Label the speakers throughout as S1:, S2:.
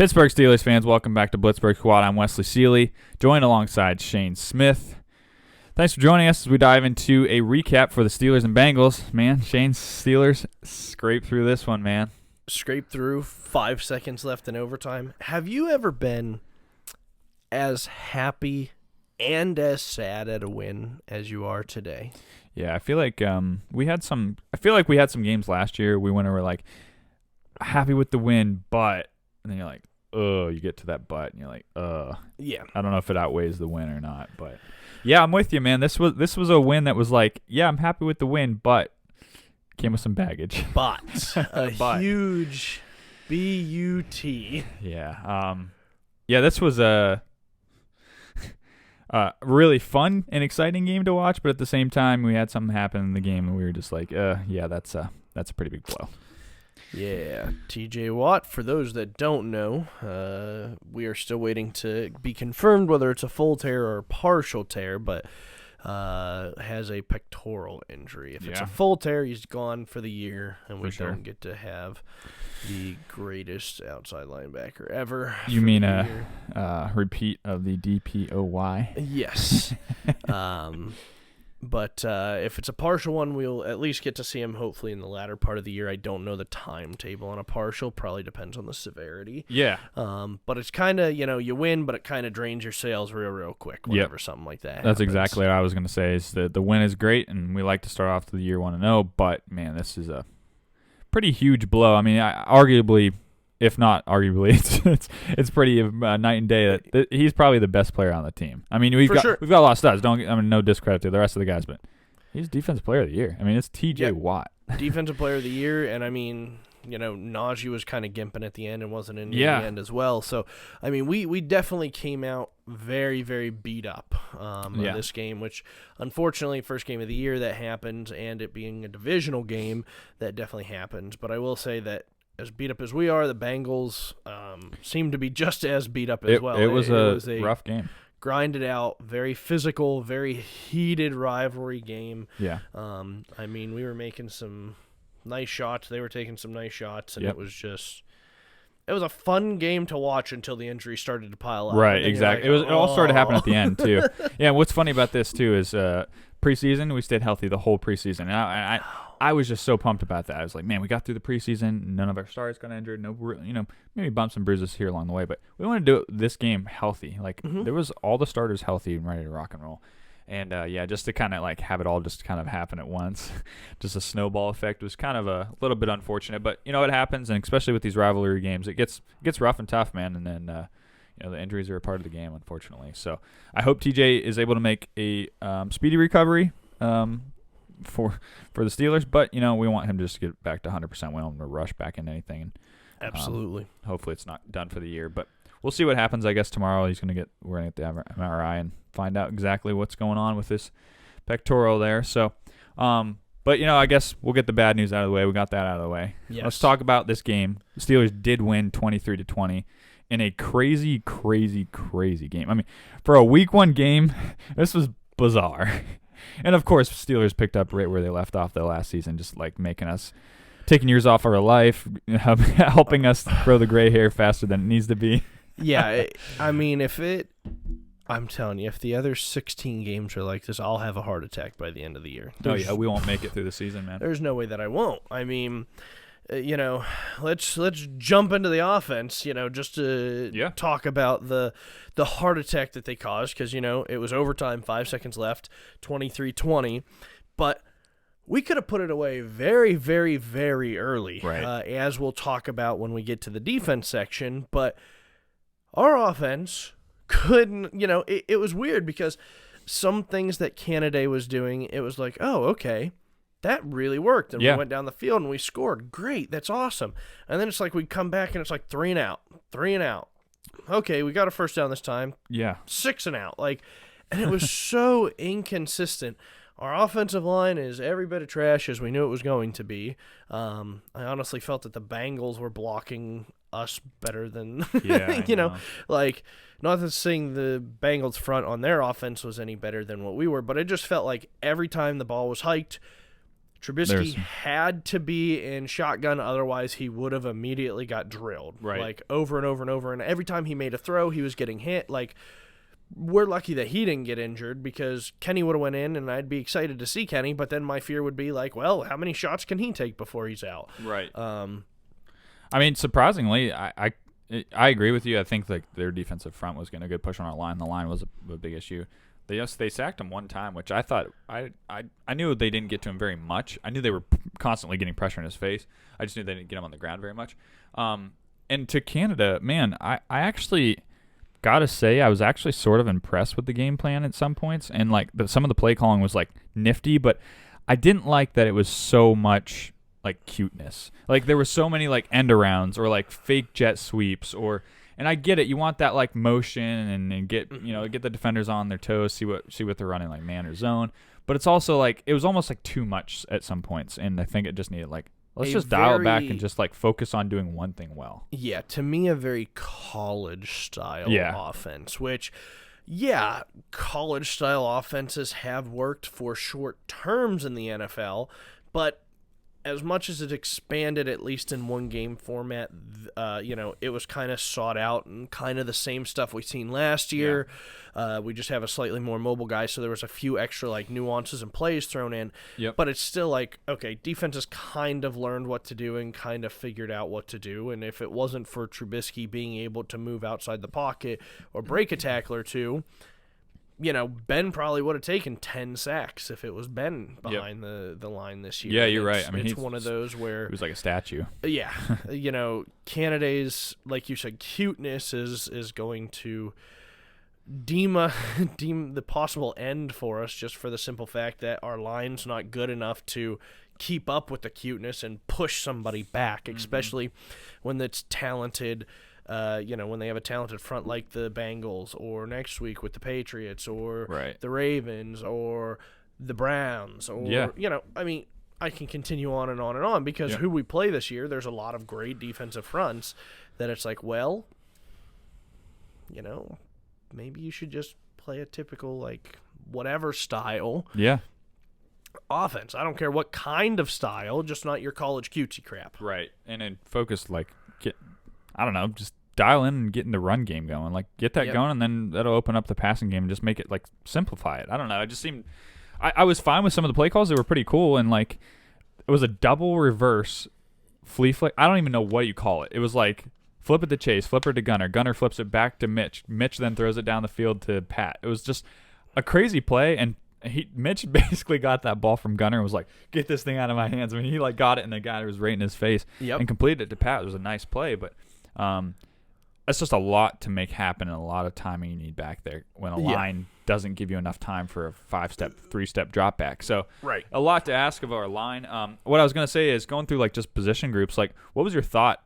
S1: Pittsburgh Steelers fans, welcome back to Blitzburgh Squad. I'm Wesley Seeley, joined alongside Shane Smith. Thanks for joining us as we dive into a recap for the Steelers and Bengals. Man, Shane's Steelers scraped through this one, man.
S2: Scraped through, 5 seconds left in overtime. Have you ever been as happy and as sad at a win as you are today?
S1: Yeah, I feel like we had some games last year we went over like happy with the win, but and then you're like, oh, you get to that but and you're like,
S2: yeah.
S1: I don't know if it outweighs the win or not, but yeah, I'm with you, man. This was a win that was like, yeah, I'm happy with the win, but came with some baggage.
S2: But huge B-U-T.
S1: Yeah. This was a really fun and exciting game to watch, but at the same time, we had something happen in the game, and we were just like, yeah, that's a pretty big blow.
S2: Yeah, T.J. Watt, for those that don't know, we are still waiting to be confirmed whether it's a full tear or a partial tear, but has a pectoral injury. If it's a full tear, he's gone for the year, and we don't get to have the greatest outside linebacker ever.
S1: You mean a repeat of the DPOY?
S2: Yes. But if it's a partial one, we'll at least get to see him hopefully in the latter part of the year. I don't know the timetable on a partial. Probably depends on the severity.
S1: Yeah.
S2: But it's kind of, you win, but it kind of drains your sails real quick whenever something like that happens.
S1: That's exactly what I was going to say. Is that the win is great, and we like to start off the year 1-0, but, man, this is a pretty huge blow. I mean, arguably, if not arguably, it's pretty night and day that he's probably the best player on the team. I mean, we've got a lot of studs. No discredit to the rest of the guys, but he's defensive player of the year. I mean, it's T.J. Watt.
S2: Defensive player of the year, and I mean, Najee was kind of gimping at the end and wasn't in the end as well. So, I mean, we definitely came out very, very beat up in this game, which unfortunately, first game of the year that happened, and it being a divisional game, that definitely happened. But I will say that as beat up as we are, the Bengals seem to be just as beat up as well.
S1: It was a rough game.
S2: Grinded out, very physical, very heated rivalry game.
S1: Yeah.
S2: I mean, we were making some nice shots. They were taking some nice shots, and it was a fun game to watch until the injury started to pile up.
S1: Right, exactly. It all started to happen at the end, too. Yeah, what's funny about this, too, is preseason, we stayed healthy the whole preseason. And I was just so pumped about that. I was like, man, we got through the preseason. None of our stars got injured. No, maybe bumps and bruises here along the way. But we want to do this game healthy. Like, there was all the starters healthy and ready to rock and roll. And, just to kind of, like, have it all just kind of happen at once, just a snowball effect was kind of a little bit unfortunate. But, it happens, and especially with these rivalry games, it gets rough and tough, man. And then, the injuries are a part of the game, unfortunately. So I hope TJ is able to make a speedy recovery for the Steelers. But, we want him to just get back to 100%. We don't want him to rush back into anything. And,
S2: absolutely.
S1: Hopefully it's not done for the year. But we'll see what happens. I guess tomorrow we're going to get the MRI and find out exactly what's going on with this pectoral there. So, but, I guess we'll get the bad news out of the way. We got that out of the way.
S2: Yes.
S1: Let's talk about this game. The Steelers did win 23-20 in a crazy, crazy, crazy game. I mean, for a week 1 game, this was bizarre. And, of course, Steelers picked up right where they left off the last season, just like taking years off our life, helping us grow the gray hair faster than it needs to be.
S2: Yeah, I mean, I'm telling you, if the other 16 games are like this, I'll have a heart attack by the end of the year.
S1: We won't make it through the season, man.
S2: There's no way that I won't. I mean, let's jump into the offense, just to talk about the heart attack that they caused, because, it was overtime, 5 seconds left, 23-20, but we could have put it away very, very, very early,
S1: right.
S2: As we'll talk about when we get to the defense section, but our offense couldn't, it was weird because some things that Canada was doing, it was like, oh, okay, that really worked. And we went down the field and we scored. Great, that's awesome. And then it's like we come back and it's like 3 and out. Okay, we got a first down this time.
S1: Yeah.
S2: 6 and out. And it was so inconsistent. Our offensive line is every bit of trash as we knew it was going to be. I honestly felt that the Bengals were blocking us better than, not that saying the Bengals front on their offense was any better than what we were, but it just felt like every time the ball was hiked, Trubisky had to be in shotgun, otherwise he would have immediately got drilled.
S1: Right.
S2: Like, over and over and over. And every time he made a throw, he was getting hit. Like, we're lucky that he didn't get injured, because Kenny would have went in, and I'd be excited to see Kenny, but then my fear would be like, well, how many shots can he take before he's out?
S1: Right. I mean, surprisingly, I agree with you. I think like their defensive front was getting a good push on our line. The line was a big issue. They sacked him one time, which I thought I knew they didn't get to him very much. I knew they were constantly getting pressure in his face. I just knew they didn't get him on the ground very much. And to Canada, man, I actually gotta say I was actually sort of impressed with the game plan at some points, and like some of the play calling was like nifty, but I didn't like that it was so much like cuteness. Like there were so many like end arounds or like fake jet sweeps, and I get it. You want that like motion and get get the defenders on their toes, see what they're running, like man or zone. But it's also like it was almost like too much at some points, and I think it just needed like let's just dial it back and just like focus on doing one thing well.
S2: Yeah, to me a very college style offense, which college style offenses have worked for short terms in the NFL, but as much as it expanded, at least in one game format, it was kind of sought out and kind of the same stuff we've seen last year. Yeah. We just have a slightly more mobile guy, so there was a few extra like nuances and plays thrown in.
S1: Yep.
S2: But it's still like, okay, defense has kind of learned what to do and kind of figured out what to do. And if it wasn't for Trubisky being able to move outside the pocket or break a tackle or two, Ben probably would have taken 10 sacks if it was Ben behind the line this year.
S1: Yeah, you're right. I mean,
S2: it's one of those where
S1: he was like a statue.
S2: Yeah, Canada's, like you said, cuteness is going to deem the possible end for us, just for the simple fact that our line's not good enough to keep up with the cuteness and push somebody back, especially when it's talented. When they have a talented front like the Bengals, or next week with the Patriots, or the Ravens, or the Browns, or I mean, I can continue on and on and on, because who we play this year, there's a lot of great defensive fronts that it's like, well, maybe you should just play a typical like whatever style offense. I don't care what kind of style, just not your college cutesy crap.
S1: Right. And then focus just dial in and getting the run game going. Like get that going, and then that'll open up the passing game and just make it like simplify it. I don't know. It just seemed I was fine with some of the play calls. They were pretty cool, and like it was a double reverse flea flick. I don't even know what you call it. It was like flip it to Chase, flip it to Gunner. Gunner flips it back to Mitch. Mitch then throws it down the field to Pat. It was just a crazy play, and Mitch basically got that ball from Gunner and was like, get this thing out of my hands. I mean, he like got it, and the guy was right in his face and completed it to Pat. It was a nice play, but that's just a lot to make happen, and a lot of timing you need back there when a line doesn't give you enough time for a 5-step, 3-step drop back. So a lot to ask of our line. What I was going to say is going through like just position groups, like what was your thought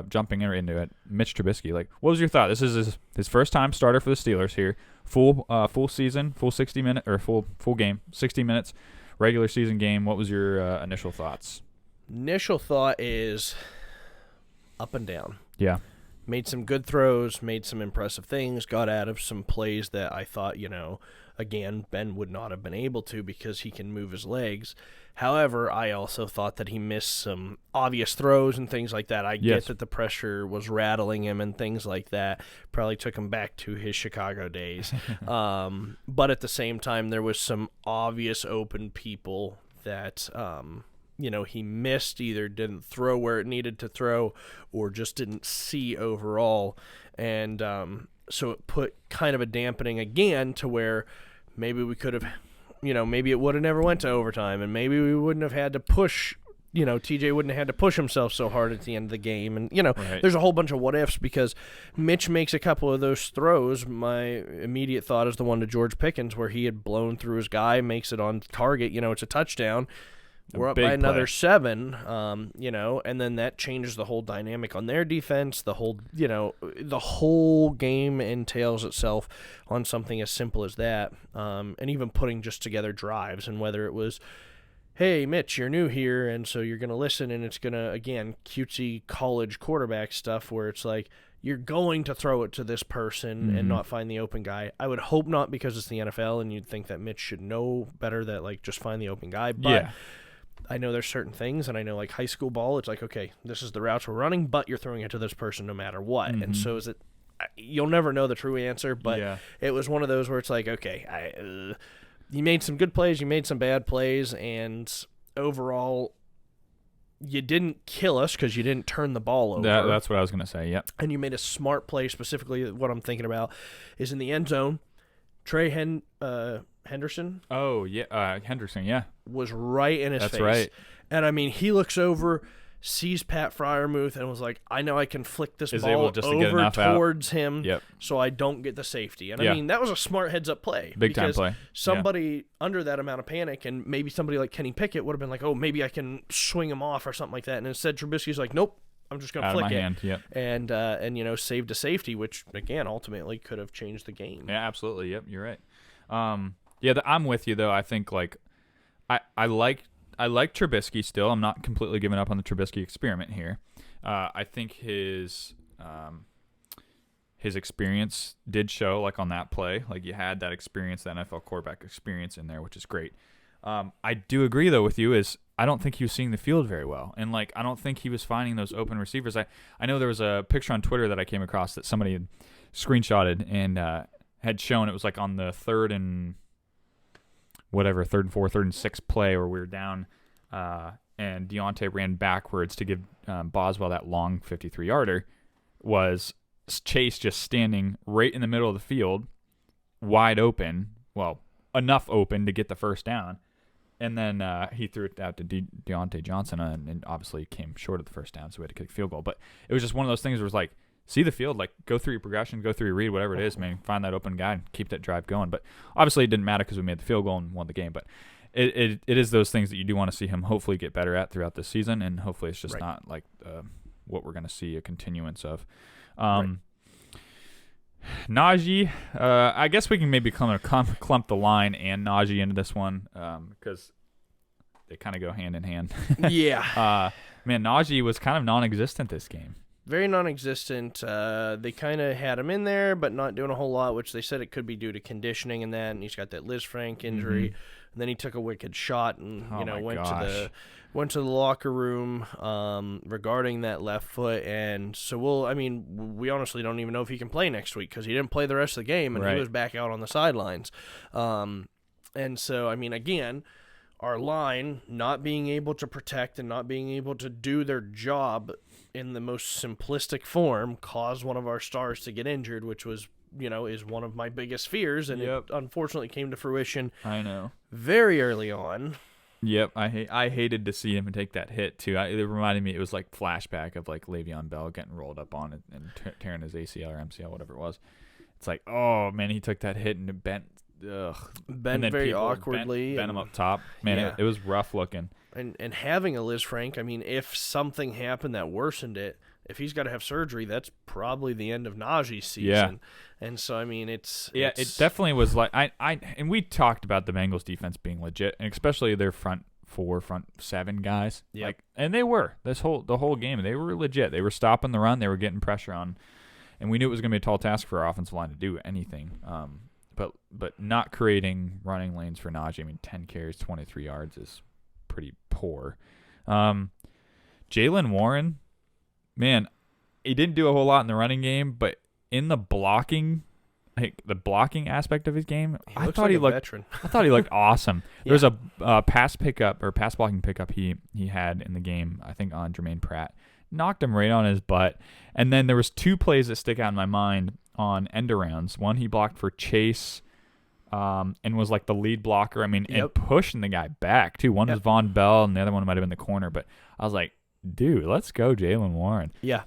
S1: jumping into it, Mitch Trubisky? Like what was your thought? This is his first time starter for the Steelers here. Full season, full 60 minute or full game, 60 minutes, regular season game. What was your initial thoughts?
S2: Initial thought is up and down.
S1: Yeah.
S2: Made some good throws, made some impressive things, got out of some plays that I thought, again, Ben would not have been able to because he can move his legs. However, I also thought that he missed some obvious throws and things like that. I get that the pressure was rattling him and things like that. Probably took him back to his Chicago days. But at the same time, there was some obvious open people that he missed, either didn't throw where it needed to throw or just didn't see overall. And so it put kind of a dampening again to where maybe we could have, maybe it would have never went to overtime, and maybe we wouldn't have had to push, TJ wouldn't have had to push himself so hard at the end of the game. And, there's a whole bunch of what ifs because Mitch makes a couple of those throws. My immediate thought is the one to George Pickens where he had blown through his guy, makes it on target, it's a touchdown. We're up by another 7, and then that changes the whole dynamic on their defense. The whole game entails itself on something as simple as that, and even putting just together drives, and whether it was, hey, Mitch, you're new here, and so you're going to listen, and it's going to, again, cutesy college quarterback stuff where it's like, you're going to throw it to this person and not find the open guy. I would hope not, because it's the NFL, and you'd think that Mitch should know better that, like, just find the open guy, but... Yeah. I know there's certain things, and I know like high school ball, it's like, okay, this is the routes we're running, but you're throwing it to this person no matter what.
S1: Mm-hmm.
S2: And so you'll never know the true answer, but it was one of those where it's like, okay, you made some good plays, you made some bad plays, and overall, you didn't kill us because you didn't turn the ball over.
S1: That's what I was going to say, yep.
S2: And you made a smart play. Specifically, what I'm thinking about is in the end zone, Trey Henderson.
S1: Oh, yeah, Henderson, yeah.
S2: Was right in his face.
S1: That's right.
S2: And, I mean, he looks over, sees Pat Freiermuth, and was like, I know I can flick this ball over towards him so I don't get the safety. And, I mean, that was a smart heads-up play.
S1: Big-time play.
S2: Somebody under that amount of panic, and maybe somebody like Kenny Pickett would have been like, oh, maybe I can swing him off or something like that. And instead, Trubisky's like, nope, I'm just going to flick it.
S1: Hand. Yep.
S2: And, you know, saved a safety, which, again, ultimately could have changed the game.
S1: Yeah, absolutely. Yep, you're right. I'm with you, though. I think, like, I like Trubisky still. I'm not completely giving up on the Trubisky experiment here. I think his experience did show, like on that play. Like you had that experience, that NFL quarterback experience in there, which is great. I do agree though with you. Is I don't think he was seeing the field very well, and like I don't think he was finding those open receivers. I know there was a picture on Twitter that I came across that somebody had screenshotted and had shown. It was like on the third and 4, 3rd and 6 play where we were down, and Deontay ran backwards to give Boswell that long 53-yarder, was Chase just standing right in the middle of the field, wide open, well, enough open to get the first down, and then he threw it out to Deontay Johnson, and obviously came short of the first down, so we had to kick a field goal. But it was just one of those things where it was like, see the field, like go through your progression, go through your read, whatever it is, man. Find that open guy and keep that drive going. But obviously it didn't matter because we made the field goal and won the game. But it is those things that you do want to see him hopefully get better at throughout the season, and hopefully it's just not like what we're going to see a continuance of. Najee, I guess we can maybe clump the line and Najee into this one because they kind of go hand in hand.
S2: Yeah.
S1: Man, Najee was kind of non-existent this game.
S2: Very non-existent. They kind of had him in there, but not doing a whole lot, which they said it could be due to conditioning and that. And he's got that Liz Frank injury, and then he took a wicked shot and went to the locker room regarding that left foot. And so we honestly don't even know if he can play next week because he didn't play the rest of the game and he was back out on the sidelines. And so again, our line not being able to protect and not being able to do their job in the most simplistic form caused one of our stars to get injured, which was, is one of my biggest fears, and it unfortunately came to fruition.
S1: I know.
S2: Very early on.
S1: Yep, I hated to see him take that hit too. It reminded me, it was like flashback of like Le'Veon Bell getting rolled up on it and tearing his ACL or MCL, whatever it was. It's like, oh man, he took that hit and it bent.
S2: Bent very awkwardly.
S1: Bent him up top. Man, it was rough looking.
S2: And having a Liz Frank, if something happened that worsened it, if he's got to have surgery, that's probably the end of Najee's season.
S1: Yeah.
S2: And so, it's
S1: it definitely was like, and we talked about the Bengals defense being legit, and especially their front 7 guys.
S2: Yep.
S1: And they were the whole game. They were legit. They were stopping the run. They were getting pressure on, and we knew it was going to be a tall task for our offensive line to do anything. But not creating running lanes for Najee. 10 carries, 23 yards is pretty poor. Jaylen Warren, man, he didn't do a whole lot in the running game, but in the blocking aspect of his game, I thought he looked awesome. There was a pass blocking pickup he had in the game, I think on Jermaine Pratt. Knocked him right on his butt. And then there was 2 plays that stick out in my mind on end arounds. One he blocked for Chase, and was like the lead blocker. and pushing the guy back too. One was Von Bell, and the other one might have been the corner. But I was like, dude, let's go, Jaylen Warren.
S2: Yeah.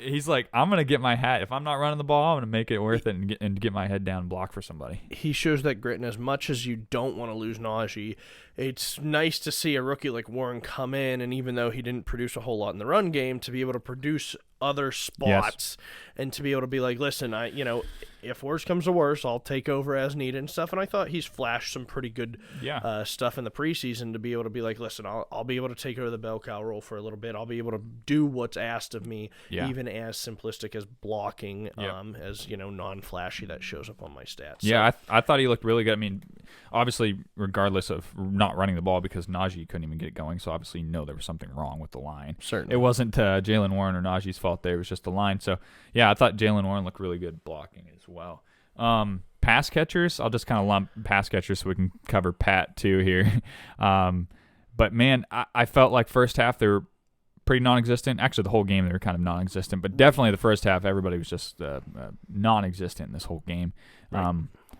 S1: He's like, I'm gonna get my hat. If I'm not running the ball, I'm gonna make it worth it and get my head down and block for somebody.
S2: He shows that grit, and as much as you don't want to lose Najee, it's nice to see a rookie like Warren come in, and even though he didn't produce a whole lot in the run game, to be able to produce other spots and to be able to be like, listen, if worse comes to worse, I'll take over as needed and stuff. And I thought he's flashed some pretty good stuff in the preseason to be able to be like, listen, I'll be able to take over the bell cow role for a little bit. I'll be able to do what's asked of me, even as simplistic as blocking, as non-flashy that shows up on my stats.
S1: Yeah, so. I thought he looked really good. Obviously, regardless of not not running the ball because Najee couldn't even get it going. So obviously, there was something wrong with the line.
S2: Certainly.
S1: It wasn't Jaylen Warren or Najee's fault there. It was just the line. So, yeah, I thought Jaylen Warren looked really good blocking as well. Pass catchers, I'll just kind of lump pass catchers so we can cover Pat too here. But, man, I felt like first half they were pretty non-existent. Actually, the whole game they were kind of non-existent. But definitely the first half, everybody was just non-existent in this whole game.
S2: Right.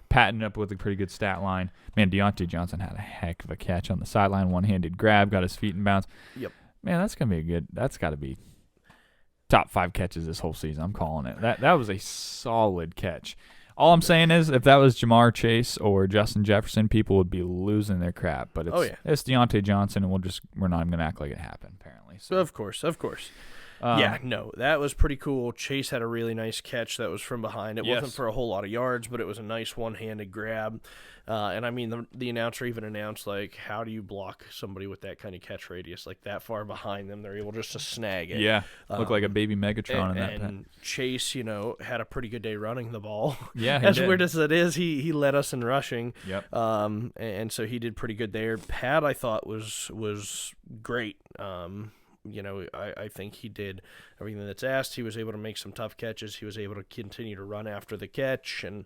S1: Pat ended up with a pretty good stat line. Man, Deontay Johnson had a heck of a catch on the sideline, one-handed grab, got his feet in bounds.
S2: Yep.
S1: Man, that's got to be top 5 catches this whole season. I'm calling it. That was a solid catch. All I'm saying is if that was Jamar Chase or Justin Jefferson, people would be losing their crap. But it's Deontay Johnson, and we're not even going to act like it happened, apparently. So.
S2: Of course. That was pretty cool. Chase had a really nice catch that was from behind. It wasn't for a whole lot of yards, but it was a nice one-handed grab. And, I mean, the announcer even announced, like, how do you block somebody with that kind of catch radius? Like, that far behind them, they're able just to snag it.
S1: Yeah, looked like a baby Megatron in that.
S2: And Chase, had a pretty good day running the ball.
S1: Yeah,
S2: as weird as it is, he led us in rushing.
S1: Yep.
S2: And so he did pretty good there. Pat, I thought, was great. I think he did everything that's asked. He was able to make some tough catches. He was able to continue to run after the catch. And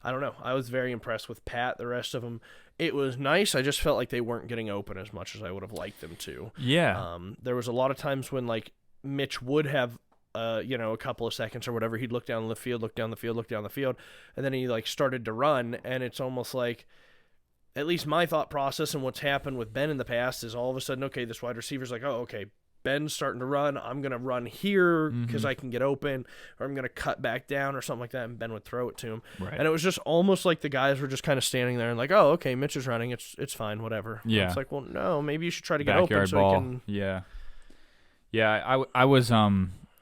S2: I don't know. I was very impressed with Pat. The rest of them, it was nice. I just felt like they weren't getting open as much as I would have liked them to.
S1: Yeah.
S2: There was a lot of times when, like, Mitch would have, a couple of seconds or whatever. He'd look down the field, and then he, like, started to run. And it's almost like, at least my thought process and what's happened with Ben in the past is all of a sudden, okay, this wide receiver's like, oh, okay, Ben's starting to run. I'm going to run here because I can get open, or I'm going to cut back down or something like that, and Ben would throw it to him.
S1: Right.
S2: And it was just almost like the guys were just kind of standing there and like, oh, okay, Mitch is running. It's fine, whatever.
S1: Yeah.
S2: And it's like, well, no, maybe you should try to get
S1: Backyard
S2: open so
S1: ball.
S2: he can.
S1: Yeah. Yeah, I was a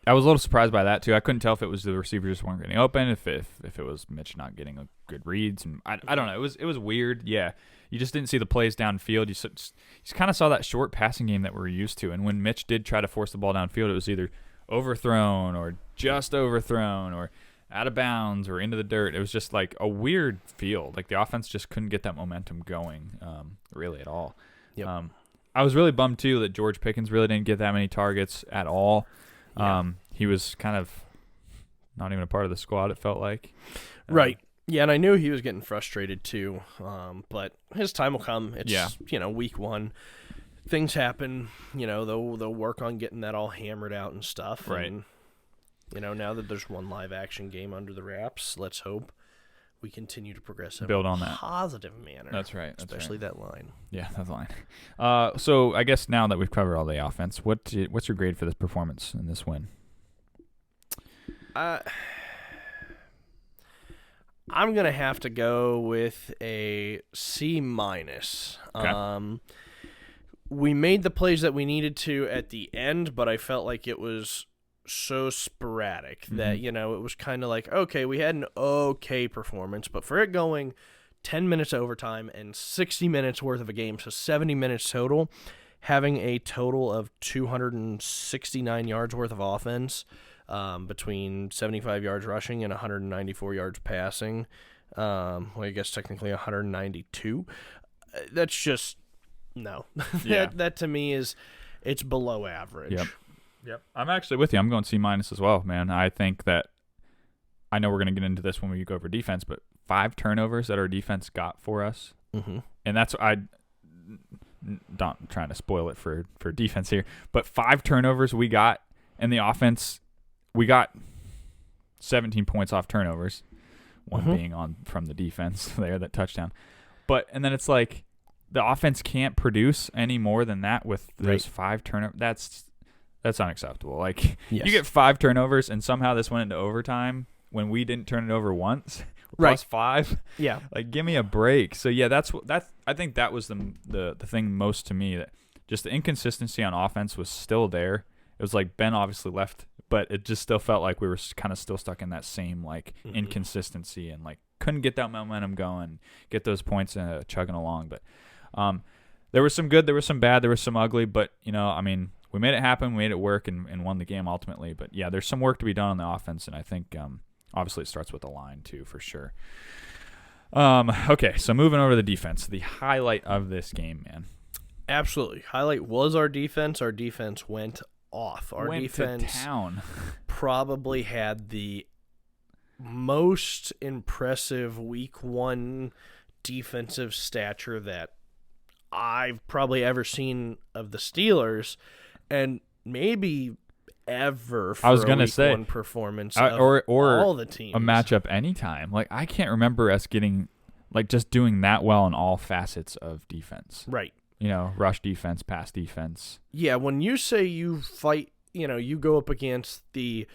S1: little surprised by that too. I couldn't tell if it was the receivers just weren't getting open, if it was Mitch not getting a good reads, and I don't know. It was weird. Yeah. You just didn't see the plays downfield. You kind of saw that short passing game that we're used to. And when Mitch did try to force the ball downfield, it was either overthrown or just overthrown or out of bounds or into the dirt. It was just like a weird field. Like the offense just couldn't get that momentum going really at all.
S2: Yep.
S1: I was really bummed, too, that George Pickens really didn't get that many targets at all.
S2: Yeah.
S1: He was kind of not even a part of the squad, it felt like.
S2: Right. Yeah, and I knew he was getting frustrated too, but his time will come. It's, week 1. Things happen, they'll work on getting that all hammered out and stuff.
S1: Right.
S2: And, now that there's one live action game under the wraps, let's hope we continue to progress in
S1: build
S2: a
S1: on that
S2: positive manner.
S1: That's right.
S2: Especially that line.
S1: Yeah, that line. So I guess now that we've covered all the offense, what's your grade for this performance and this win?
S2: I'm going to have to go with a C-.
S1: Okay.
S2: We made the plays that we needed to at the end, but I felt like it was so sporadic that, it was kind of like, okay, we had an okay performance, but for it going 10 minutes overtime and 60 minutes worth of a game, so 70 minutes total, having a total of 269 yards worth of offense, between 75 yards rushing and 194 yards passing. I guess technically 192. That's just no.
S1: Yeah.
S2: that to me it's below average.
S1: Yep. I'm actually with you. I'm going C- as well, man. I think that I know we're going to get into this when we go over defense, but 5 turnovers that our defense got for us, and that's not trying to spoil it for defense here, but 5 turnovers we got, and the offense. We got 17 points off turnovers, one being on from the defense there, that touchdown. And then it's like the offense can't produce any more than that with those 5 turnovers. That's unacceptable. Like you get 5 turnovers and somehow this went into overtime when we didn't turn it over once. Plus 5.
S2: Yeah.
S1: Like give me a break. So yeah, that's I think that was the thing most to me, that just the inconsistency on offense was still there. It was like Ben obviously left, but it just still felt like we were kind of still stuck in that same like inconsistency and like couldn't get that momentum going, get those points chugging along. But there was some good, there was some bad, there was some ugly, but we made it happen, we made it work, and won the game ultimately. But yeah, there's some work to be done on the offense, and I think obviously it starts with the line too, for sure. Okay, so moving over to the defense, the highlight of this game, man.
S2: Absolutely. Highlight was our defense. Our defense went off. Our
S1: went
S2: defense
S1: to town.
S2: probably had the most impressive week one defensive stature that I've probably ever seen of the Steelers, and maybe ever for
S1: I was
S2: a
S1: gonna
S2: week
S1: say,
S2: one performance
S1: or
S2: all the teams.
S1: a matchup anytime. Like, I can't remember us getting, like, just doing that well in all facets of defense.
S2: Right.
S1: You know, rush defense, pass defense.
S2: Yeah, when you say you fight, you go up against the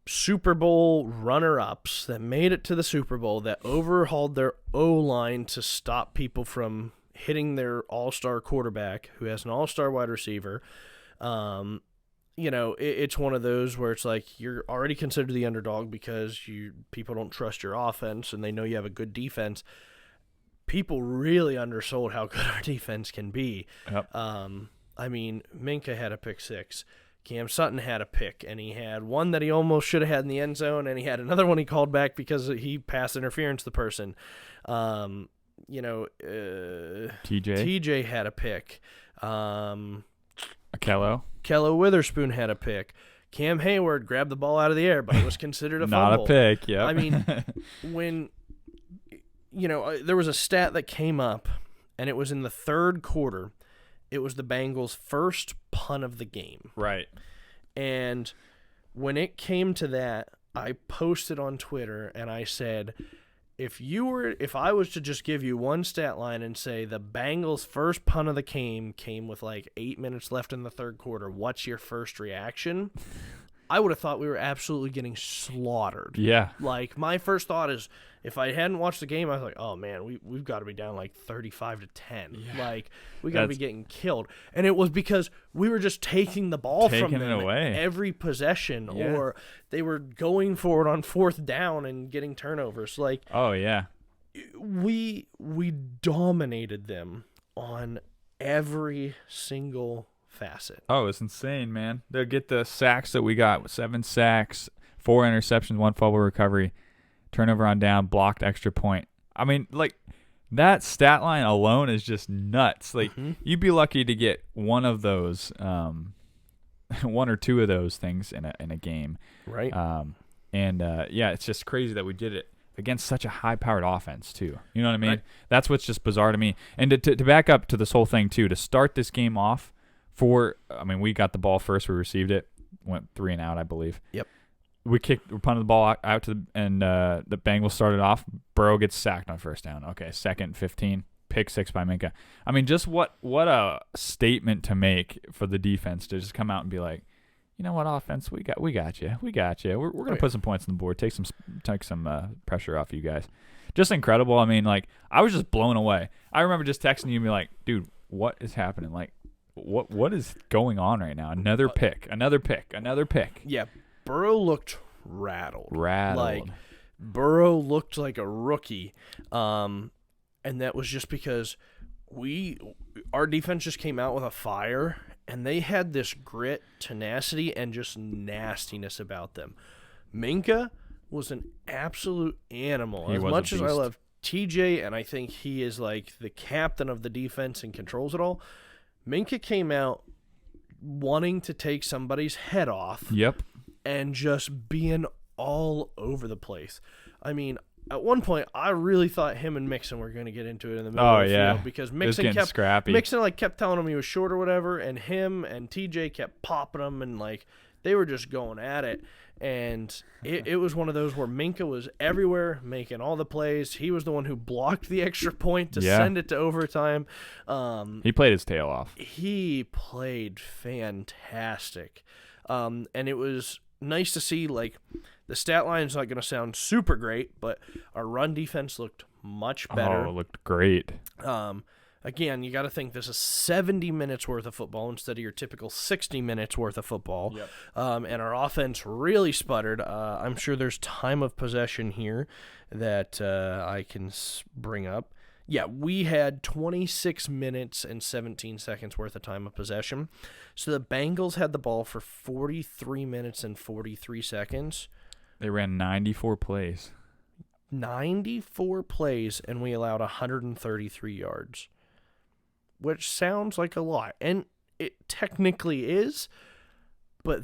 S2: Super Bowl runner-ups that made it to the Super Bowl, that overhauled their O-line to stop people from hitting their all-star quarterback, who has an all-star wide receiver. It's one of those where it's like you're already considered the underdog because people don't trust your offense and they know you have a good defense. People really undersold how good our defense can be.
S1: Yep.
S2: Minka had a pick six. Cam Sutton had a pick, and he had one that he almost should have had in the end zone, and he had another one he called back because he passed interference to the person. TJ had a pick.
S1: Kello
S2: Witherspoon had a pick. Cam Hayward grabbed the ball out of the air, but it was considered a
S1: not
S2: fumble.
S1: a pick. Yeah.
S2: I mean, when there was a stat that came up, and it was in the third quarter. It was the Bengals' first punt of the game.
S1: Right.
S2: And when it came to that, I posted on Twitter and I said, if I was to just give you one stat line and say the Bengals' first punt of the game came with like 8 minutes left in the third quarter, what's your first reaction? I would have thought we were absolutely getting slaughtered.
S1: Yeah.
S2: Like, my first thought is, if I hadn't watched the game, I was like, oh, man, we've got to be down like 35-10. Yeah. Like, we got to be getting killed. And it was because we were just taking the ball from them
S1: away
S2: every possession, or they were going for it on fourth down and getting turnovers. Like,
S1: oh, yeah.
S2: We dominated them on every single facet.
S1: Oh, it's insane, man. They'll get the sacks that we got, 7 sacks, 4 interceptions, 1 fumble recovery, turnover on down, blocked extra point. I mean, like, that stat line alone is just nuts. Like, you'd be lucky to get one of those, 1 or 2 of those things in a game.
S2: Right.
S1: It's just crazy that we did it against such a high-powered offense, too. You know what I mean?
S2: Right. That's
S1: what's just bizarre to me. And to back up to this whole thing, too, to start this game off, we got the ball first. We received it, went 3 and out, I believe.
S2: Yep.
S1: We punted the ball out to the Bengals started off. Burrow gets sacked on first down. Okay, 2nd 15, pick 6 by Minka. I mean, just what a statement to make for the defense to just come out and be like, you know what, offense, we got you. We're gonna put some points on the board, take some pressure off you guys. Just incredible. I mean, like, I was just blown away. I remember just texting you and be like, dude, what is happening? Like, what is going on right now? Another pick.
S2: Yeah, Burrow looked rattled.
S1: Like,
S2: Burrow looked like a rookie, and that was just because our defense just came out with a fire, and they had this grit, tenacity, and just nastiness about them. Minka was an absolute animal. As much as I love TJ, and I think he is like the captain of the defense and controls it all, Minka came out wanting to take somebody's head off.
S1: Yep.
S2: And just being all over the place. I mean, at one point, I really thought him and Mixon were going to get into it in the middle of the field because Mixon kept
S1: scrappy.
S2: Mixon kept telling him he was short or whatever, and him and TJ kept popping him, and like they were just going at it. And it was one of those where Minka was everywhere, making all the plays. He was the one who blocked the extra point to send it to overtime.
S1: He played his tail off.
S2: He played fantastic. And it was nice to see, like, the stat line's not going to sound super great, but our run defense looked much better.
S1: Oh, it looked great.
S2: Again, you got to think this is 70 minutes worth of football instead of your typical 60 minutes worth of football.
S1: Yep.
S2: And our offense really sputtered. I'm sure there's time of possession here that I can bring up. Yeah, we had 26 minutes and 17 seconds worth of time of possession. So the Bengals had the ball for 43 minutes and 43 seconds.
S1: They ran 94 plays.
S2: 94 plays, and we allowed 133 yards, which sounds like a lot, and it technically is, but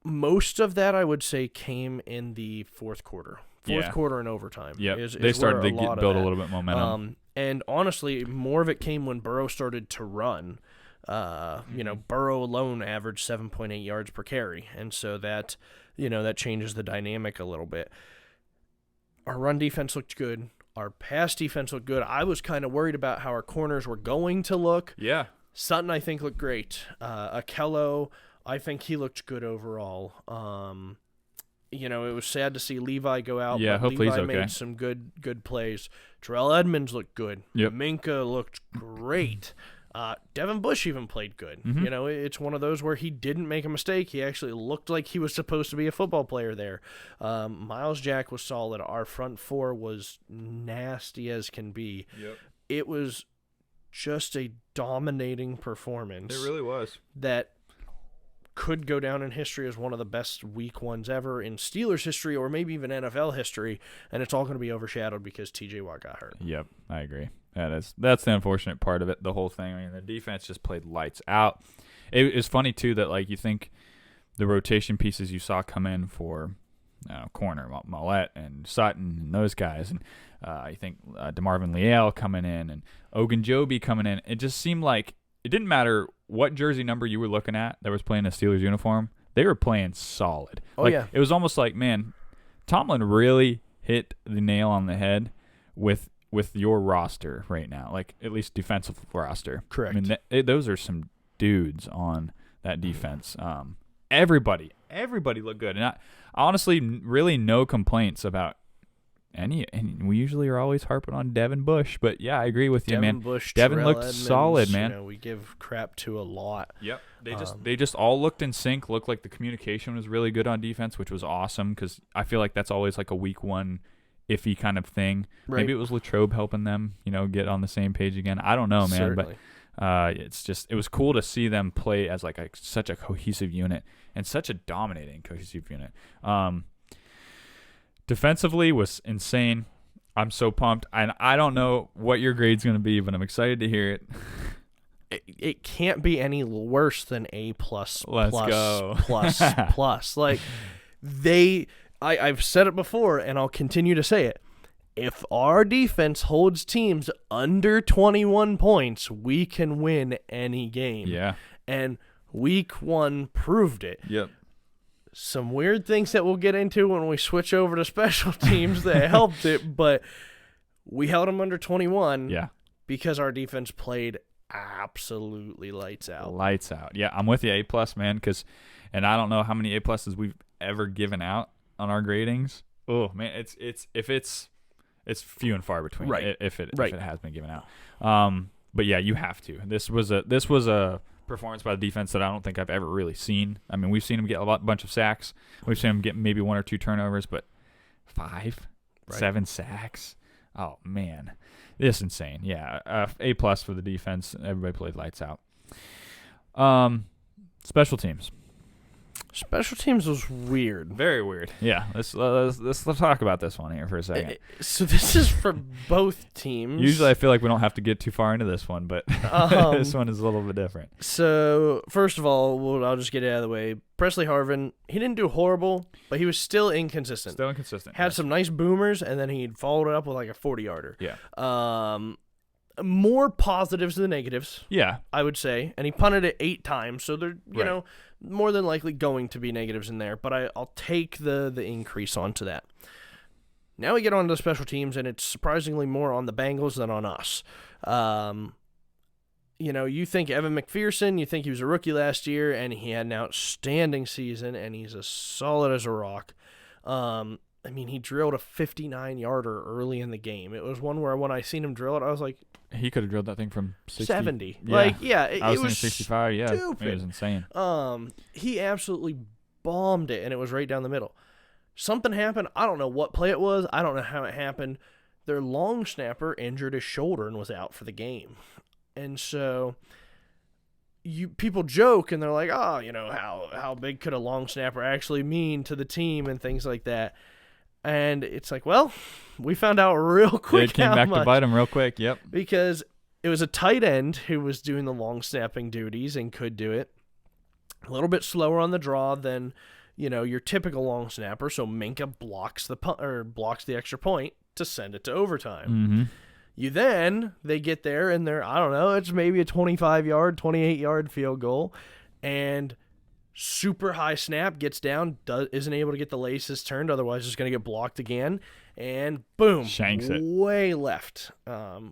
S2: most of that, I would say, came in the fourth quarter. Fourth quarter and overtime.
S1: Yep. They started to build a little bit momentum.
S2: And honestly, more of it came when Burrow started to run. Burrow alone averaged 7.8 yards per carry, and so that changes the dynamic a little bit. Our run defense looked good. Our pass defense looked good. I was kind of worried about how our corners were going to look.
S1: Yeah.
S2: Sutton, I think, looked great. Akello, I think he looked good overall. It was sad to see Levi go out.
S1: Yeah,
S2: but
S1: hopefully
S2: Levi
S1: he's okay.
S2: made some good plays. Terrell Edmonds looked good.
S1: Yep.
S2: Minka looked great. Devin Bush even played good.
S1: Mm-hmm.
S2: It's one of those where he didn't make a mistake. He actually looked like he was supposed to be a football player there. Miles Jack was solid. Our front four was nasty as can be.
S1: Yep.
S2: It was just a dominating performance.
S1: It really was.
S2: That could go down in history as one of the best week ones ever in Steelers history or maybe even NFL history, and it's all going to be overshadowed because TJ Watt got hurt.
S1: Yep, I agree. That's the unfortunate part of it, the whole thing. I mean, the defense just played lights out. It's funny, too, that, like, you think the rotation pieces you saw come in for corner, Mollett and Sutton and those guys, and you think DeMarvin Leal coming in and Ogunjobi coming in, it just seemed like it didn't matter what jersey number you were looking at that was playing a Steelers uniform. They were playing solid. It was almost like, man, Tomlin really hit the nail on the head with your roster right now, like at least defensive roster.
S2: Correct.
S1: I mean, those are some dudes on that defense. Everybody looked good, and I honestly really no complaints about any. And we usually are always harping on Devin Bush, but yeah, I agree with you, man. Devin looked solid, man.
S2: We give crap to a lot.
S1: Yep. They just all looked in sync. Looked like the communication was really good on defense, which was awesome because I feel like that's always like a week one iffy kind of thing. Right. Maybe it was Latrobe helping them, get on the same page again. I don't know, man.
S2: Certainly.
S1: But it was cool to see them play as like such a cohesive unit and such a dominating cohesive unit. Defensively was insane. I'm so pumped. And I don't know what your grade's going to be, but I'm excited to hear it.
S2: It can't be any worse than A++++++.
S1: Let's go.
S2: Like I've said it before, and I'll continue to say it. If our defense holds teams under 21 points, we can win any game.
S1: Yeah.
S2: And week one proved it.
S1: Yep.
S2: Some weird things that we'll get into when we switch over to special teams that helped it, but we held them under 21 because our defense played absolutely lights out.
S1: Lights out. Yeah, I'm with you, A+, man, and I don't know how many A+s we've ever given out on our gradings. Oh man, it's few and far between,
S2: right?
S1: If it has been given out. But yeah, you have to. This was a performance by the defense that I don't think I've ever really seen. I mean, we've seen them get a bunch of sacks. We've seen them get maybe 1 or 2 turnovers, but 7 sacks. Oh man, this is insane. Yeah, A+ for the defense. Everybody played lights out. Special teams.
S2: Special teams was weird.
S1: Very weird. Yeah, let's talk about this one here for a second.
S2: So this is for both teams.
S1: Usually I feel like we don't have to get too far into this one, but this one is a little bit different.
S2: So first of all, I'll just get it out of the way. Presley Harvin, he didn't do horrible, but he was still inconsistent. Had some nice boomers, and then he followed it up with like a 40-yarder.
S1: Yeah.
S2: More positives than negatives.
S1: Yeah.
S2: I would say. And he punted it 8 times, so they're, more than likely going to be negatives in there, but I'll take the increase onto that. Now we get on to special teams, and it's surprisingly more on the Bengals than on us. You think Evan McPherson, you think he was a rookie last year, and he had an outstanding season, and he's as solid as a rock. He drilled a 59-yarder early in the game. It was one where when I seen him drill it, I was like,
S1: he could have drilled that thing from 60.
S2: 70.
S1: Yeah.
S2: It was
S1: 65. Yeah,
S2: stupid.
S1: It was insane.
S2: He absolutely bombed it, and it was right down the middle. Something happened. I don't know what play it was. I don't know how it happened. Their long snapper injured his shoulder and was out for the game. And so people joke, and they're like, how big could a long snapper actually mean to the team and things like that. And it's like, well, we found out real quick.
S1: It came back to bite him real quick. Yep.
S2: Because it was a tight end who was doing the long snapping duties and could do it. A little bit slower on the draw than, your typical long snapper. So Minka blocks the extra point to send it to overtime.
S1: Mm-hmm.
S2: They get there and I don't know, it's maybe a 25-yard, 28-yard field goal, and super high snap, gets down, isn't able to get the laces turned, otherwise it's going to get blocked again, and boom,
S1: shanks it
S2: way left.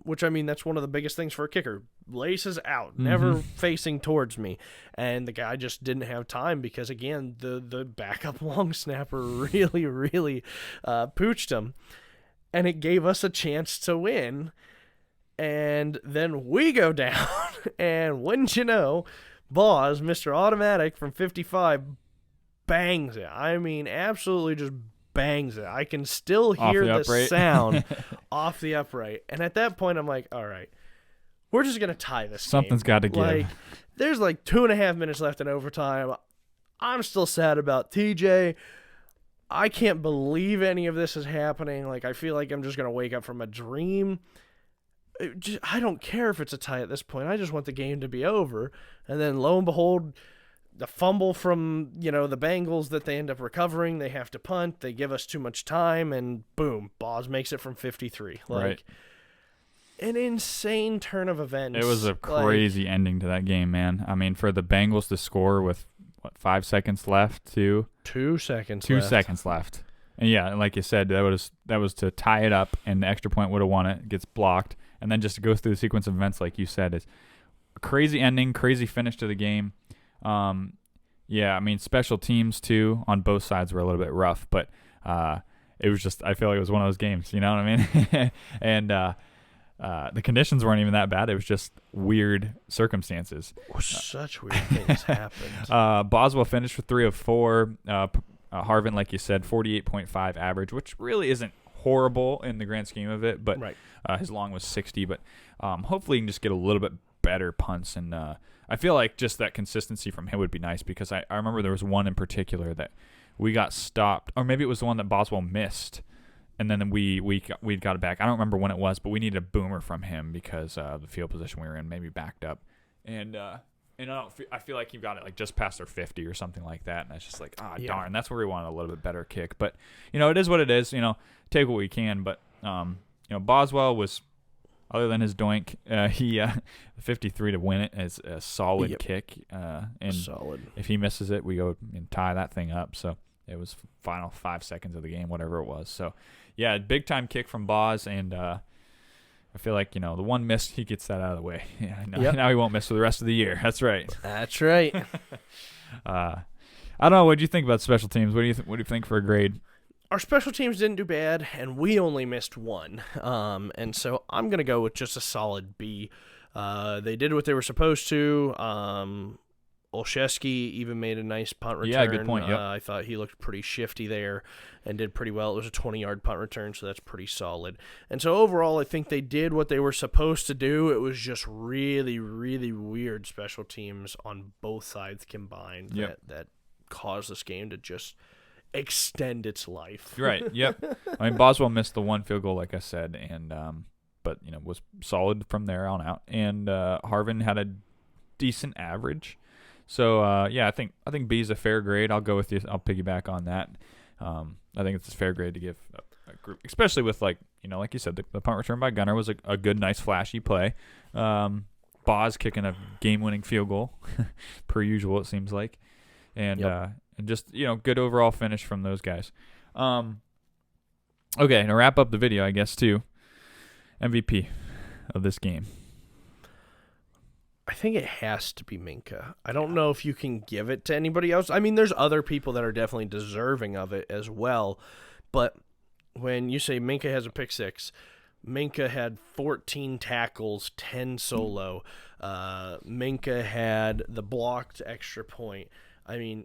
S2: Which, I mean, that's one of the biggest things for a kicker. Laces out, never facing towards me. And the guy just didn't have time because, again, the backup long snapper really, really pooched him. And it gave us a chance to win. And then we go down, and wouldn't you know, Boz, Mr. Automatic from 55, bangs it. I mean, absolutely just bangs it. I can still hear the sound off the upright. And at that point, I'm like, all right, we're just going to tie this
S1: Something's got to give.
S2: There's 2.5 minutes left in overtime. I'm still sad about TJ. I can't believe any of this is happening. I feel like I'm just going to wake up from a dream. I don't care if it's a tie at this point. I just want the game to be over. And then lo and behold, the fumble from, the Bengals that they end up recovering. They have to punt. They give us too much time, and boom, Boz makes it from 53.
S1: Right.
S2: An insane turn of events.
S1: It was a crazy ending to that game, man. I mean, for the Bengals to score with 5 seconds left, 2 seconds left. And yeah, like you said, that was to tie it up, and the extra point would have won it. It gets blocked, and then just to go through the sequence of events, like you said, is a crazy ending, crazy finish to the game. Yeah, I mean, special teams too on both sides were a little bit rough, but it was just, I feel like it was one of those games, you know what I mean? And the conditions weren't even that bad. It was just weird circumstances.
S2: Such weird things happened.
S1: Boswell finished with 3 of 4. Harvin, like you said, 48.5 average, which really isn't horrible in the grand scheme of it, but
S2: right.
S1: His long was 60. But hopefully he can just get a little bit better punts. And I feel like just that consistency from him would be nice, because I remember there was one in particular that we got stopped, or maybe it was the one that Boswell missed, and then we got it back. I don't remember when it was, but we needed a boomer from him because the field position we were in maybe backed up. And I feel like he got it just past their 50 or something like that, and it's just like, darn, that's where we wanted a little bit better kick. But it is what it is. Take what we can. But Boswell was, other than his doink, he 53 to win it is a solid kick. And
S2: solid. If
S1: he misses it, we go and tie that thing up. So it was final 5 seconds of the game, whatever it was. So yeah, big time kick from Boz, and I feel like, the one miss, he gets that out of the way. Yeah, now he won't miss for the rest of the year. That's right.
S2: That's right.
S1: I don't know. What do you think about special teams? What do you think for a grade?
S2: Our special teams didn't do bad, and we only missed 1. And so I'm going to go with just a solid B. They did what they were supposed to. Olszewski even made a nice punt return.
S1: Yeah, good point. Yep.
S2: I thought he looked pretty shifty there and did pretty well. It was a 20-yard punt return, so that's pretty solid. And so overall, I think they did what they were supposed to do. It was just really, really weird special teams on both sides combined that caused this game to just extend its life.
S1: Right. Yep. I mean, Boswell missed the 1 field goal, like I said, and but was solid from there on out. And Harvin had a decent average. So I think B is a fair grade. I'll go with you. I'll piggyback on that. I think it's a fair grade to give a group, especially with like you said, the punt return by Gunner was a good, nice, flashy play. Boz kicking a game-winning field goal, per usual it seems like, and just good overall finish from those guys. Okay, to wrap up the video, I guess too, MVP of this game.
S2: I think it has to be Minka. I don't know if you can give it to anybody else. I mean, there's other people that are definitely deserving of it as well. But when you say Minka has a pick 6, Minka had 14 tackles, 10 solo. Minka had the blocked extra point. I mean,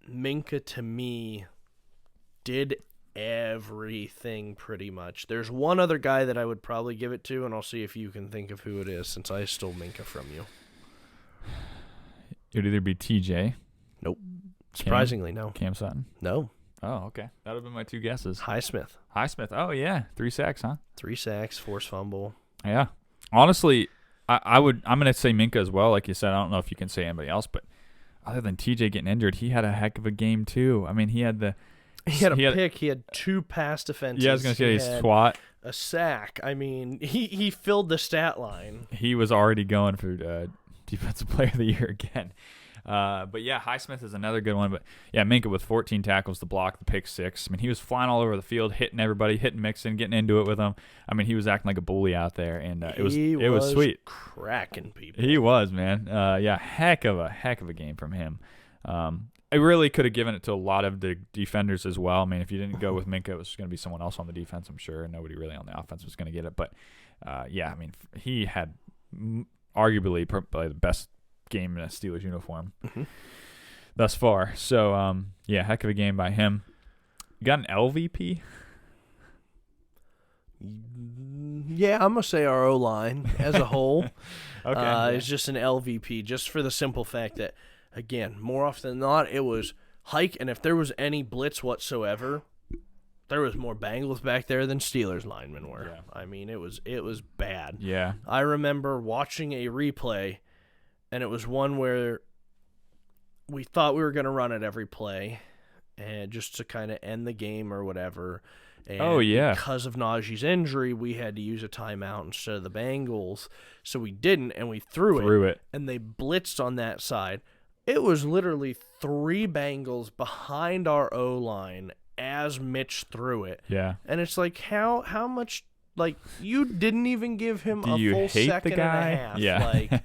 S2: Minka to me did everything pretty much. There's one other guy that I would probably give it to, and I'll see if you can think of who it is since I stole Minka from you.
S1: It would either be TJ.
S2: Nope. Surprisingly, no.
S1: Cam Sutton.
S2: No.
S1: Oh, okay. That would have been my two guesses.
S2: Highsmith.
S1: Highsmith. Oh, yeah. 3 sacks, huh?
S2: 3 sacks, forced fumble.
S1: Yeah. Honestly, I'm going to say Minka as well. Like you said, I don't know if you can say anybody else, but other than TJ getting injured, he had a heck of a game too. I mean, he had a
S2: pick. He had 2 pass defenses.
S1: Yeah, I was going to say he swat.
S2: A sack. I mean, he filled the stat line.
S1: He was already going for Defensive Player of the Year again. But yeah, Highsmith is another good one. But yeah, Minka with 14 tackles, the block, the pick 6. I mean, he was flying all over the field, hitting everybody, hitting Mixon, getting into it with them. I mean, he was acting like a bully out there, and it was sweet.
S2: Cracking people.
S1: He was, man. Yeah, heck of a game from him. I really could have given it to a lot of the defenders as well. I mean, if you didn't go with Minka, it was going to be someone else on the defense, I'm sure. Nobody really on the offense was going to get it. But yeah, I mean, he had arguably probably the best game in a Steelers uniform thus far. So, yeah, heck of a game by him. You got an LVP?
S2: Yeah, I'm going to say our O-line as a whole
S1: Okay.
S2: is just an LVP, just for the simple fact that, again, more often than not, it was hike, and if there was any blitz whatsoever, there was more Bengals back there than Steelers linemen were.
S1: Yeah.
S2: I mean, it was bad.
S1: Yeah.
S2: I remember watching a replay, and it was one where we thought we were going to run it every play, and just to kind of end the game or whatever. And because of Najee's injury, we had to use a timeout instead of the Bengals. So we didn't, and we threw it. And they blitzed on that side. It was literally 3 Bengals behind our O-line as Mitch threw it.
S1: Yeah.
S2: And it's like, how much, like, you didn't even give him
S1: Do
S2: a
S1: you
S2: full
S1: hate
S2: second
S1: the guy?
S2: and a half.
S1: Yeah.
S2: Like,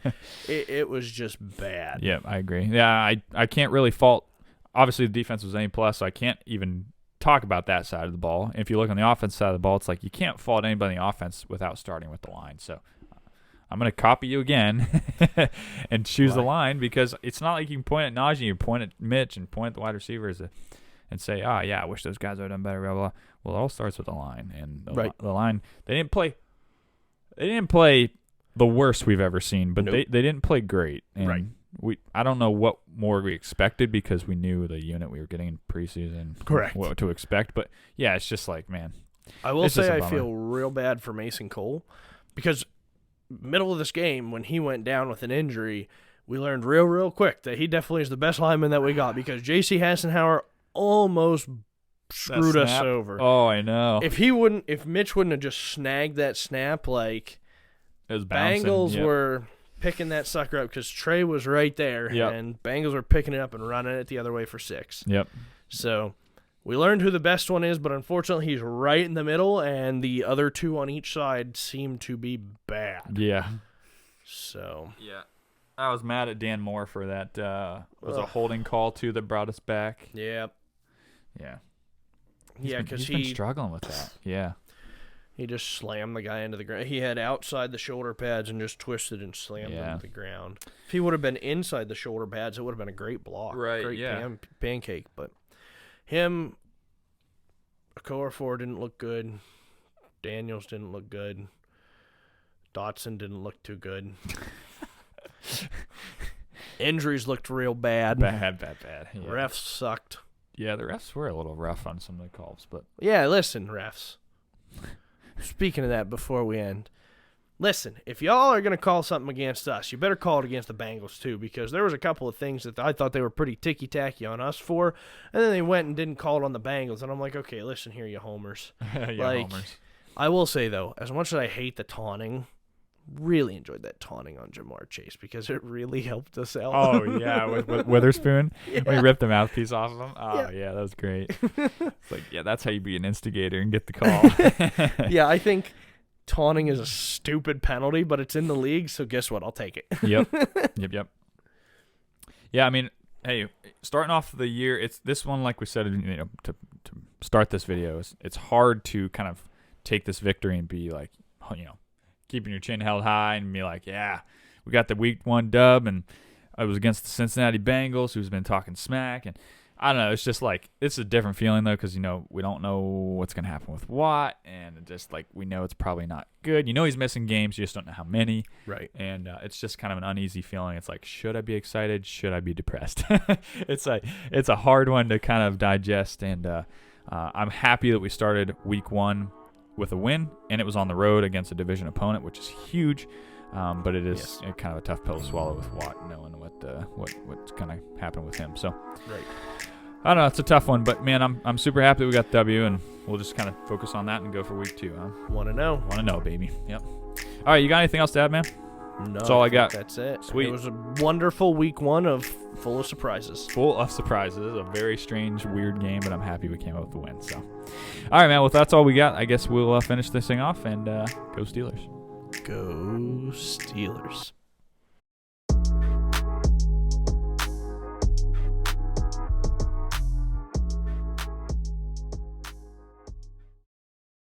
S2: it was just bad.
S1: Yeah, I agree. Yeah, I can't really fault. Obviously, the defense was A+, so I can't even talk about that side of the ball. If you look on the offense side of the ball, it's like you can't fault anybody on the offense without starting with the line. So I'm going to copy you again and choose the line, because it's not like you can point at Najee, you point at Mitch and point at the wide receivers and say, yeah, I wish those guys would have done better, blah, blah, blah. Well, it all starts with the line. And the line, they didn't play the worst we've ever seen, but they didn't play great. And I don't know what more we expected, because we knew the unit we were getting in preseason.
S2: Correct.
S1: What to expect. But, yeah, it's just like, man.
S2: I will say I feel real bad for Mason Cole, because middle of this game, when he went down with an injury, we learned real quick that he definitely is the best lineman that we got, because J.C. Hassenhauer almost screwed us over.
S1: Oh, I know.
S2: If Mitch wouldn't have just snagged that snap, like,
S1: it was bouncing.
S2: Bengals were picking that sucker up, because Trey was right there, and Bengals were picking it up and running it the other way for 6.
S1: Yep.
S2: So we learned who the best one is, but unfortunately he's right in the middle, and the other 2 on each side seem to be bad.
S1: Yeah.
S2: So.
S1: Yeah. I was mad at Dan Moore for that. Was a holding call, too, that brought us back.
S2: Yeah.
S1: Yeah.
S2: Because
S1: he's been struggling with that. Yeah.
S2: He just slammed the guy into the ground. He had outside the shoulder pads and just twisted and slammed him to the ground. If he would have been inside the shoulder pads, it would have been a great block.
S1: Right,
S2: great pancake. But him, Okorafor didn't look good. Daniels didn't look good. Dotson didn't look too good. Injuries looked real bad.
S1: Bad. Yeah.
S2: Refs sucked.
S1: Yeah, the refs were a little rough on some of the calls, but
S2: yeah, listen, refs. Speaking of that, before we end, listen, if y'all are going to call something against us, you better call it against the Bengals too, because there was a couple of things that I thought they were pretty ticky-tacky on us for, and then they went and didn't call it on the Bengals, and I'm like, okay, listen here, you homers.
S1: homers.
S2: I will say, though, as much as I hate the taunting, really enjoyed that taunting on Jamar Chase, because it really helped us out.
S1: Oh, yeah, with Witherspoon? When he ripped the mouthpiece off of him? Oh, yeah, that was great. It's like, yeah, that's how you be an instigator and get the call.
S2: Yeah, I think taunting is a stupid penalty, but it's in the league, so guess what? I'll take it.
S1: Yep. Yeah, I mean, hey, starting off the year, it's this one, like we said, to start this video, it's hard to kind of take this victory and be like, keeping your chin held high and be like, yeah, we got the week 1 dub, and I was against the Cincinnati Bengals, who's been talking smack, and I don't know. It's just like it's a different feeling though, because we don't know what's gonna happen with Watt, and just like we know it's probably not good. He's missing games. You just don't know how many.
S2: Right.
S1: And it's just kind of an uneasy feeling. It's like, should I be excited? Should I be depressed? It's a hard one to kind of digest. And I'm happy that we started week 1 with a win, and it was on the road against a division opponent, which is huge. But it is kind of a tough pill to swallow with Watt, knowing what's gonna happen with him. So.
S2: Right.
S1: I don't know. It's a tough one, but man, I'm super happy that we got the W, and we'll just kind of focus on that and go for week 2. Huh?
S2: Want to know,
S1: baby. Yep. All right, you got anything else to add, man?
S2: No,
S1: that's all I got.
S2: That's it.
S1: Sweet.
S2: It was a wonderful week 1 full of surprises.
S1: Full of surprises. A very strange, weird game, but I'm happy we came out with the win. So, all right, man. Well, that's all we got. I guess we'll finish this thing off and go Steelers.
S2: Go Steelers.